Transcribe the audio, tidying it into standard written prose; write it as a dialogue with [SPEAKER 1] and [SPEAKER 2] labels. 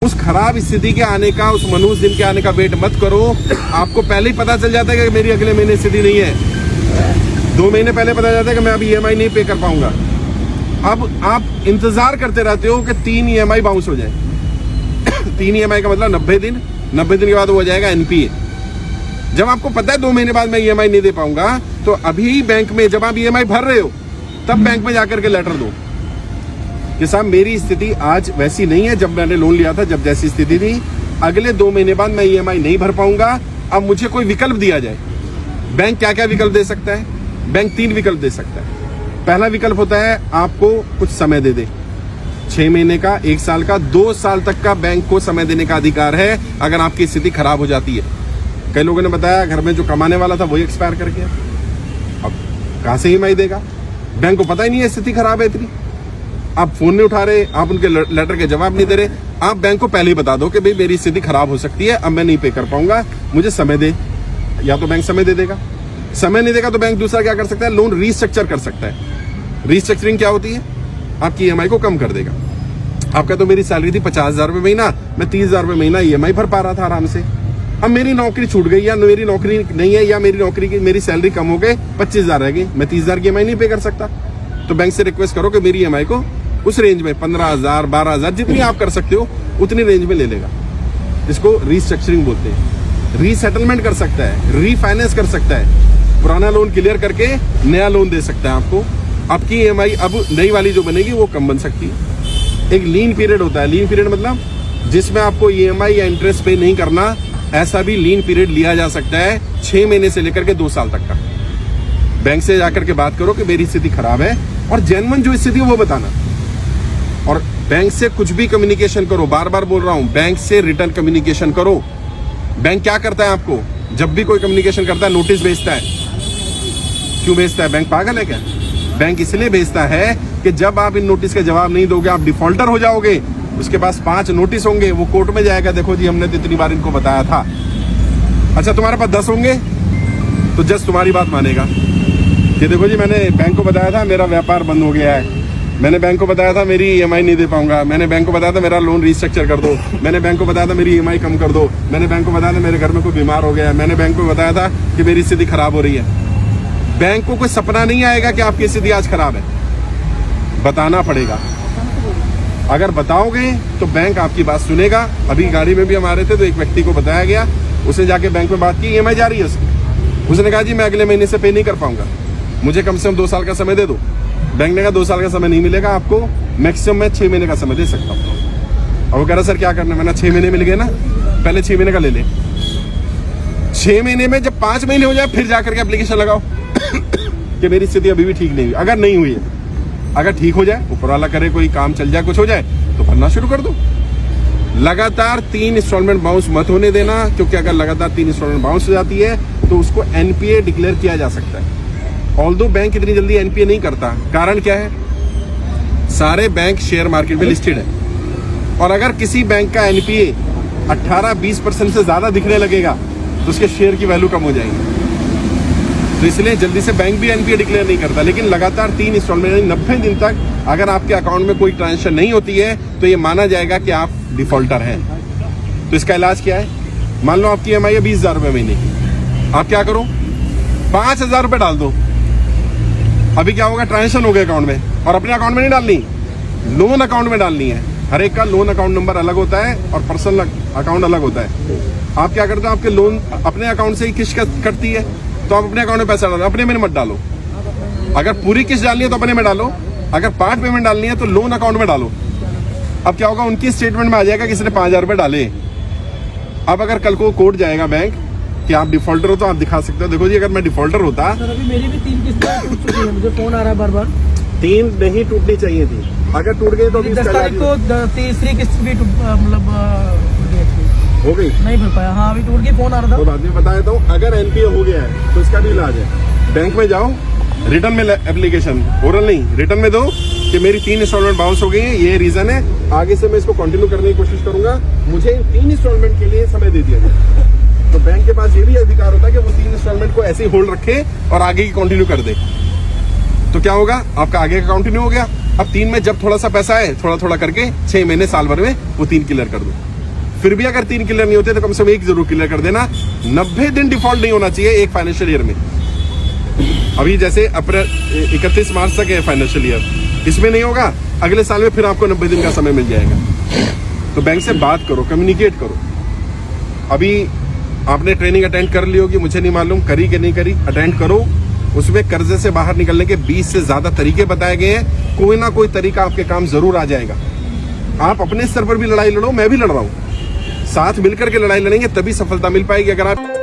[SPEAKER 1] उस खराब स्थिति के आने का, उस मनुष्य दिन के आने का वेट मत करो। आपको पहले ही पता चल जाता है कि मेरी अगले महीने स्थिति नहीं है, 2 महीने पहले पता चलता है कि मैं अभी EMI नहीं पे कर पाऊंगा। अब आप इंतजार करते रहते हो कि 3 EMI बाउंस हो जाए। 3 EMI का मतलब 90 दिन, 90 दिन के बाद वो हो जाएगा NPA। जब आपको पता है 2 महीने बाद मैं EMI नहीं दे पाऊंगा, तो अभी बैंक में जब आप EMI भर रहे हो तब बैंक में जाकर के लेटर दो कि साहब मेरी स्थिति आज वैसी नहीं है जब मैंने लोन लिया था, जब जैसी स्थिति थी, अगले 2 महीने बाद मैं EMI नहीं भर पाऊंगा, अब मुझे कोई विकल्प दिया जाए। बैंक क्या क्या विकल्प दे सकता है? बैंक 3 विकल्प दे सकता है। पहला विकल्प होता है आपको कुछ समय दे दे, 6 महीने का, 1 साल का, 2 साल तक का बैंक को समय देने का अधिकार है अगर आपकी स्थिति खराब हो जाती है। कई लोगों ने बताया घर में जो कमाने वाला था वही एक्सपायर कर गया, अब कहां से EMI देगा? बैंक को पता ही नहीं है स्थिति खराब है इतनी। आप फोन नहीं उठा रहे, आप उनके लेटर के जवाब नहीं दे रहे। आप बैंक को पहले ही बता दो कि भाई मेरी स्थिति खराब हो सकती है, अब मैं नहीं पे कर पाऊंगा, मुझे समय दे। या तो बैंक समय दे देगा, समय नहीं देगा तो बैंक दूसरा क्या कर सकता है? लोन रीस्ट्रक्चर कर सकता है। रीस्ट्रक्चरिंग क्या होती है? आपकी EMI को कम कर देगा। आपका तो मेरी सैलरी थी 50,000 रुपये महीना, मैं 30,000 रुपये महीना EMI भर पा रहा था आराम से। अब मेरी नौकरी छूट गई, या मेरी नौकरी नहीं है, या मेरी नौकरी की मेरी सैलरी कम हो गई, 25,000 रह गई, मैं 30,000 की EMI नहीं पे कर सकता। तो बैंक से रिक्वेस्ट करो कि मेरी EMI को उस रेंज में 15,000, 12,000 जितनी आप कर सकते हो उतनी रेंज में ले लेगा। इसको रीस्ट्रक्चरिंग बोलते हैं। रीसेटलमेंट कर सकता है, रीफाइनेंस कर सकता है, पुराना लोन क्लियर करके नया लोन दे सकता है आपको। आपकी EMI अब नई वाली जो बनेगी वो कम बन सकती है। एक लीन पीरियड होता है। लीन पीरियड मतलब जिसमें आपको EMI या इंटरेस्ट पे नहीं करना, ऐसा भी लीन पीरियड लिया जा सकता है 6 महीने से लेकर के 2 साल तक का। बैंक से जाकर के बात करो कि मेरी स्थिति खराब है, और जेन्युइन जो स्थिति है वो बताना। और बैंक से कुछ भी कम्युनिकेशन करो, बार बार बोल रहा हूं, बैंक से रिटर्न कम्युनिकेशन करो। बैंक क्या करता है आपको? जब भी कोई कम्युनिकेशन करता है नोटिस भेजता है। क्यों भेजता है? बैंक पागल है क्या? बैंक इसलिए भेजता है कि जब आप इन नोटिस का जवाब नहीं दोगे आप डिफॉल्टर हो जाओगे। उसके पास 5 नोटिस होंगे, वो कोर्ट में जाएगा, देखो जी हमने तो इतनी बार इनको बताया था। अच्छा तुम्हारे पास 10 होंगे तो जज तुम्हारी बात मानेगा कि देखो जी मैंने बैंक को बताया था मेरा व्यापार बंद हो गया है, मैंने बैंक को बताया था मेरी EMI नहीं दे पाऊंगा, मैंने बैंक को बताया था मेरा लोन रीस्ट्रक्चर कर दो, मैंने बैंक को बताया था मेरी EMI कम कर दो, मैंने बैंक को बताया था मेरे घर में कोई बीमार हो गया है, मैंने बैंक को बताया था कि मेरी स्थिति खराब हो रही है। बैंक को कोई सपना नहीं आएगा कि आपकी स्थिति आज खराब है, बताना पड़ेगा। अगर बताओगे तो बैंक आपकी बात सुनेगा। अभी गाड़ी में भी हम आ रहे थे तो एक व्यक्ति को बताया गया, उसने जाके बैंक में बात की, EMI जा रही है उसकी। उसने कहा जी मैं अगले महीने से पे नहीं कर पाऊंगा, मुझे कम से कम 2 साल का समय दे दो। बैंक ने कहा 2 साल का समय नहीं मिलेगा आपको, मैक्सिमम मैं 6 महीने का समय दे सकता हूँ। और वो कह रहा सर क्या करना है? मैंने 6 महीने मिल गए ना, पहले 6 महीने का ले ले। 6 महीने में जब 5 महीने हो जाए फिर जाकर के एप्लीकेशन लगाओ कि मेरी स्थिति अभी भी ठीक नहीं हुई। अगर नहीं हुई है, अगर ठीक हो जाए, ऊपर वाला करे, कोई काम चल जाए, कुछ हो जाए तो भरना शुरू कर दो। लगातार 3 इंस्टॉलमेंट बाउंस मत होने देना, क्योंकि अगर लगातार 3 इंस्टॉलमेंट बाउंस हो जाती है तो उसको NPA डिक्लेयर किया जा सकता है। ऑल्दो बैंक इतनी जल्दी NPA नहीं करता। कारण क्या है? सारे बैंक शेयर मार्केट में लिस्टेड है, और अगर किसी बैंक का NPA 18-20% से ज्यादा दिखने लगेगा तो उसके शेयर की वैल्यू कम हो जाएगी। तो इसलिए जल्दी से बैंक भी NPA डिक्लेयर नहीं करता। लेकिन लगातार 3 इंस्टॉलमेंट 90 दिन तक अगर आपके अकाउंट में कोई ट्रांजेक्शन नहीं होती है तो ये माना जाएगा कि आप डिफॉल्टर हैं। तो इसका इलाज क्या है? मान लो आपकी EMI है 20,000 रुपये महीने की, आप क्या करो 5,000 रुपये डाल दो। अभी क्या होगा? ट्रांजेक्शन हो गए अकाउंट में, और अपने अकाउंट में नहीं डालनी, लोन अकाउंट में डालनी है। हर एक का लोन अकाउंट नंबर अलग होता है और पर्सनल अकाउंट अलग होता है। आप क्या करते हो? आपके लोन अपने अकाउंट से ही किस्त कटती है, तो आप अपने अकाउंट में पैसा डालो, अपने में मत डालो। अगर पूरी किस्त डालनी है तो अपने में डालो, अगर पार्ट पेमेंट डालनी है तो लोन अकाउंट में डालो। अब क्या होगा? उनकी स्टेटमेंट में आ जाएगा किसी ने 5,000 रुपये डाले। अब अगर कल को कोर्ट जाएगा बैंक कि आप डिफॉल्टर हो तो आप दिखा सकते हो, देखो जी अगर मैं डिफॉल्टर होता।
[SPEAKER 2] सर अभी मेरी भी 3 किस्तें टूट चुकी हैं, मुझे फोन आ रहा है बार बार।
[SPEAKER 1] 3 नहीं टूटनी चाहिए थी, अगर टूट गई तो
[SPEAKER 2] 10 तारीख को तीसरी किस्त भी मतलब
[SPEAKER 1] हो गई,
[SPEAKER 2] नहीं भर पाया। हाँ अभी टूट गई, फोन आ रहा था।
[SPEAKER 1] तो बाद में बता देता हूँ। अगर NPA हो गया है तो इसका भी इलाज है। बैंक में जाओ, रिटर्न में एप्लीकेशन, ओरल नहीं, रिटर्न में दो कि मेरी 3 इंस्टॉलमेंट बाउंस हो गई है, ये रीजन है, आगे से मैं इसको कंटिन्यू करने की कोशिश करूंगा, मुझे 3 इंस्टॉलमेंट के लिए समय दे दिया जाए। तो बैंक के पास ये भी अधिकार होता है कि वो 3 इंस्टॉलमेंट को ऐसे ही होल्ड रखे और आगे की कंटिन्यू कर दे। तो क्या होगा? आपका आगे का कंटिन्यू हो गया। अब 3 में जब थोड़ा सा पैसा है, थोड़ा थोड़ा करके 6 महीने साल भर में वो 3 क्लियर कर दो। फिर भी अगर 3 क्लियर नहीं होते तो कम से कम 1 जरूर क्लियर कर देना। 90 दिन डिफॉल्ट नहीं होना चाहिए एक फाइनेंशियल ईयर में। अभी जैसे अप्रैल 31 मार्च तक है फाइनेंशियल ईयर, इसमें नहीं होगा, अगले साल में फिर आपको 90 दिन का समय मिल जाएगा। तो बैंक से बात करो, कम्युनिकेट करो। अभी आपने ट्रेनिंग अटेंड कर ली होगी, मुझे नहीं मालूम करी कि नहीं करी, अटेंड करो। उसमें कर्जे से बाहर निकलने के 20 से ज्यादा तरीके बताए गए हैं। कोई ना कोई तरीका आपके काम जरूर आ जाएगा। आप अपने स्तर पर भी लड़ाई लड़ो, मैं भी लड़ रहा हूं, साथ मिलकर के लड़ाई लड़ेंगे तभी सफलता मिल पाएगी। अगर आप